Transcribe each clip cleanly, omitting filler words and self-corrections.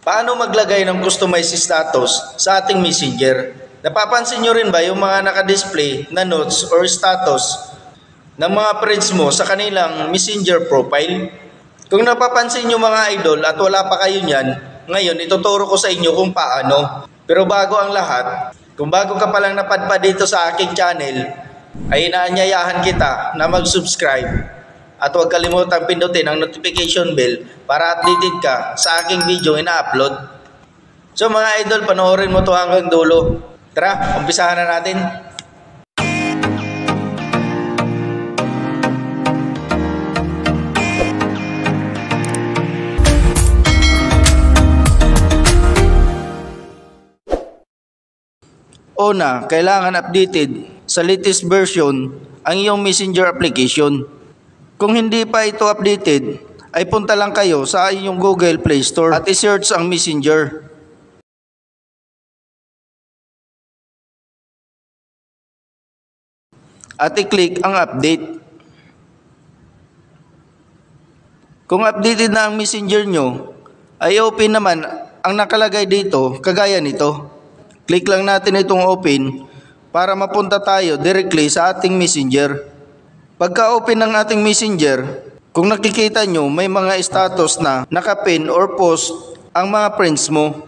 Paano maglagay ng customized status sa ating messenger? Napapansin nyo rin ba yung mga nakadisplay na notes or status ng mga friends mo sa kanilang messenger profile? Kung napapansin nyo mga idol at wala pa kayo niyan, ngayon ituturo ko sa inyo kung paano. Pero bago ang lahat, kung bago ka palang napadpad dito sa aking channel, ay inaanyayahan kita na mag-subscribe. At huwag kalimutang pindutin ang notification bell para updated ka sa aking video ina-upload. So mga idol, panoorin mo to hanggang dulo. Tara, umpisahan na natin. Una, kailangan updated sa latest version ang iyong messenger application. Kung hindi pa ito updated, ay punta lang kayo sa inyong Google Play Store at i-search ang Messenger. At i-click ang update. Kung updated na ang Messenger nyo, ay open naman ang nakalagay dito kagaya nito. Click lang natin itong open para mapunta tayo directly sa ating Messenger. Pagka-open ng ating messenger, kung nakikita nyo may mga status na nakapin or post ang mga friends mo.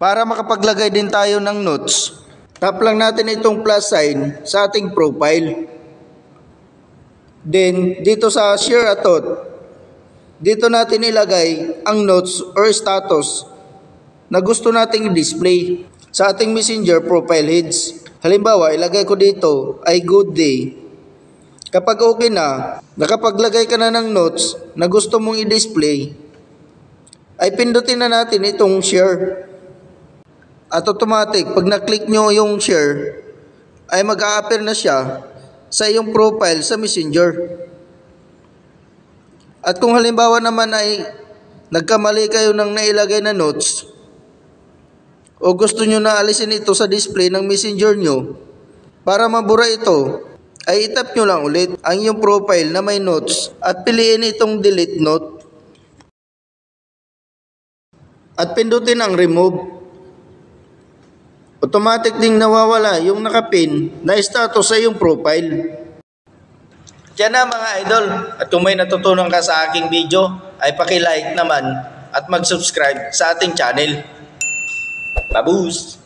Para makapaglagay din tayo ng notes, tap lang natin itong plus sign sa ating profile. Then, dito sa share a thought, dito natin ilagay ang notes or status na gusto nating i-display sa ating messenger profile heads. Halimbawa, ilagay ko dito ay good day. Kapag okay na, nakapaglagay ka na ng notes na gusto mong i-display, ay pindutin na natin itong share. At automatic, pag na-click nyo yung share, ay mag-a-appear na siya sa iyong profile sa Messenger. At kung halimbawa naman ay nagkamali kayo ng nailagay na notes, o gusto nyo na alisin ito sa display ng Messenger nyo, para mabura ito, ay itap nyo lang ulit ang iyong profile na may notes at piliin itong delete note. At pindutin ang remove. Automatic ding nawawala yung nakapin na status sa iyong profile. Yan na mga idol. At kung may natutunan ka sa aking video, ay paki-like naman at mag-subscribe sa ating channel. Babus!